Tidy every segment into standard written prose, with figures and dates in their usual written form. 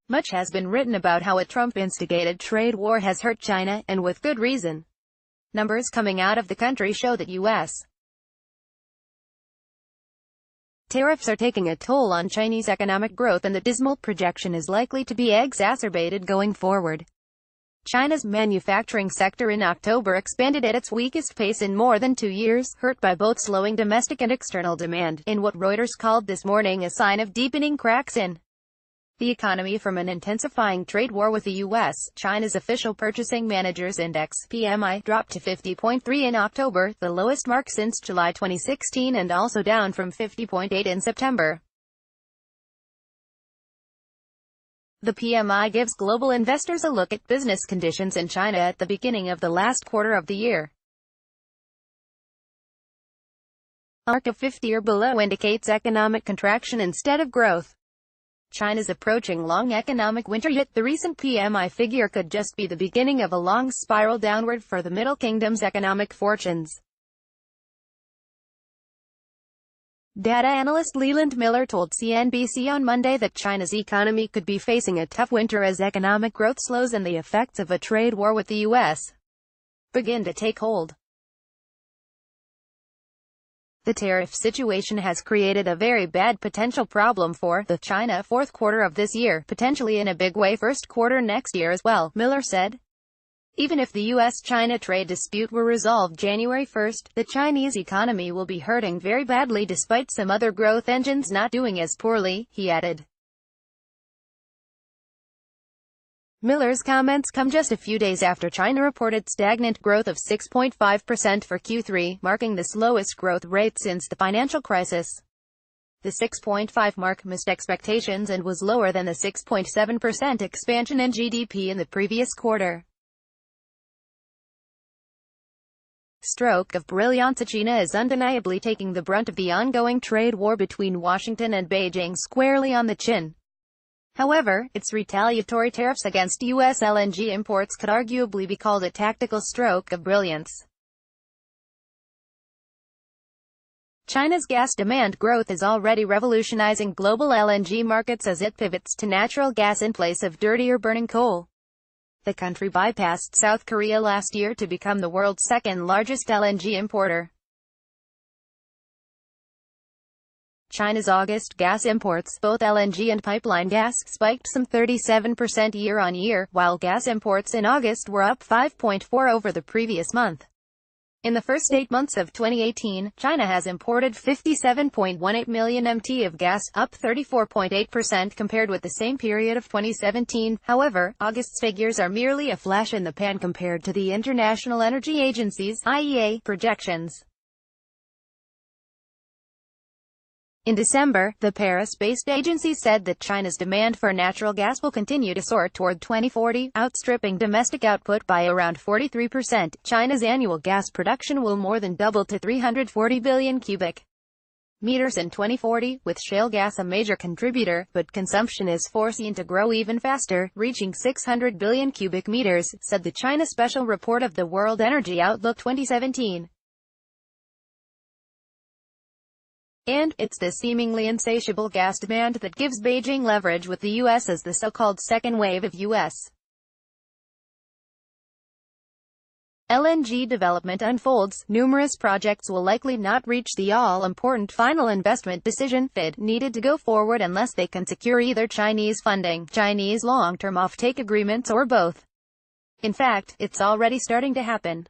Much has been written about how a Trump-instigated trade war has hurt China, and with good reason. Numbers coming out of the country show that U.S. tariffs are taking a toll on Chinese economic growth, and the dismal projection is likely to be exacerbated going forward. China's manufacturing sector in October expanded at its weakest pace in more than 2 years, hurt by both slowing domestic and external demand, in what Reuters called this morning a sign of deepening cracks in the economy from an intensifying trade war with the U.S. China's official Purchasing Managers Index (PMI) dropped to 50.3 in October, the lowest mark since July 2016, and also down from 50.8 in September. The PMI gives global investors a look at business conditions in China at the beginning of the last quarter of the year. A mark of 50 or below indicates economic contraction instead of growth. China's approaching long economic winter, yet the recent PMI figure could just be the beginning of a long spiral downward for the Middle Kingdom's economic fortunes. Data analyst Leland Miller told CNBC on Monday that China's economy could be facing a tough winter as economic growth slows and the effects of a trade war with the U.S. begin to take hold. The tariff situation has created a very bad potential problem for the China fourth quarter of this year, potentially in a big way first quarter next year as well, Miller said. Even if the U.S.-China trade dispute were resolved January 1, the Chinese economy will be hurting very badly despite some other growth engines not doing as poorly, he added. Miller's comments come just a few days after China reported stagnant growth of 6.5% for Q3, marking the slowest growth rate since the financial crisis. The 6.5 mark missed expectations and was lower than the 6.7% expansion in GDP in the previous quarter. Stroke of brilliance. China is undeniably taking the brunt of the ongoing trade war between Washington and Beijing squarely on the chin. However, its retaliatory tariffs against U.S. LNG imports could arguably be called a tactical stroke of brilliance. China's gas demand growth is already revolutionizing global LNG markets as it pivots to natural gas in place of dirtier burning coal. The country bypassed South Korea last year to become the world's second-largest LNG importer. China's August gas imports, both LNG and pipeline gas, spiked some 37% year-on-year, while gas imports in August were up 5.4% over the previous month. In the first 8 months of 2018, China has imported 57.18 million MT of gas, up 34.8% compared with the same period of 2017. However, August's figures are merely a flash in the pan compared to the International Energy Agency's (IEA) projections. In December, the Paris-based agency said that China's demand for natural gas will continue to soar toward 2040, outstripping domestic output by around 43%. China's annual gas production will more than double to 340 billion cubic meters in 2040, with shale gas a major contributor, but consumption is foreseen to grow even faster, reaching 600 billion cubic meters, said the China Special Report of the World Energy Outlook 2017. And it's this seemingly insatiable gas demand that gives Beijing leverage with the U.S. as the so-called second wave of U.S. LNG development unfolds. Numerous projects will likely not reach the all-important final investment decision (FID) needed to go forward unless they can secure either Chinese funding, Chinese long-term offtake agreements, or both. In fact, it's already starting to happen.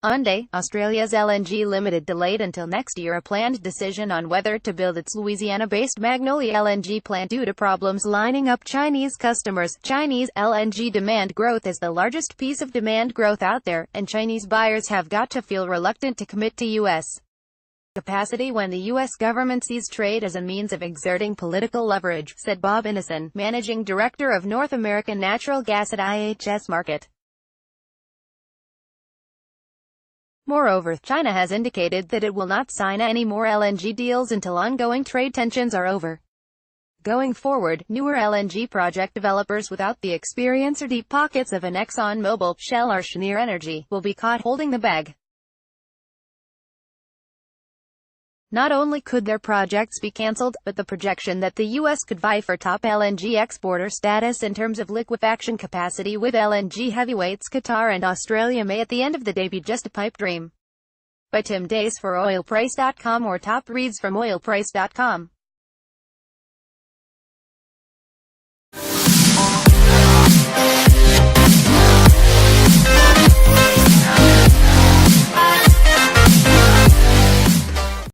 On Monday, Australia's LNG Limited delayed until next year a planned decision on whether to build its Louisiana-based Magnolia LNG plant due to problems lining up Chinese customers. Chinese LNG demand growth is the largest piece of demand growth out there, and Chinese buyers have got to feel reluctant to commit to U.S. capacity when the U.S. government sees trade as a means of exerting political leverage, said Bob Innocen, managing director of North American Natural Gas at IHS Markit. Moreover, China has indicated that it will not sign any more LNG deals until ongoing trade tensions are over. Going forward, newer LNG project developers without the experience or deep pockets of an ExxonMobil, Shell or Cheniere Energy will be caught holding the bag. Not only could their projects be cancelled, but the projection that the U.S. could vie for top LNG exporter status in terms of liquefaction capacity with LNG heavyweights Qatar and Australia may at the end of the day be just a pipe dream. By Tim Dace for oilprice.com or top reads from oilprice.com.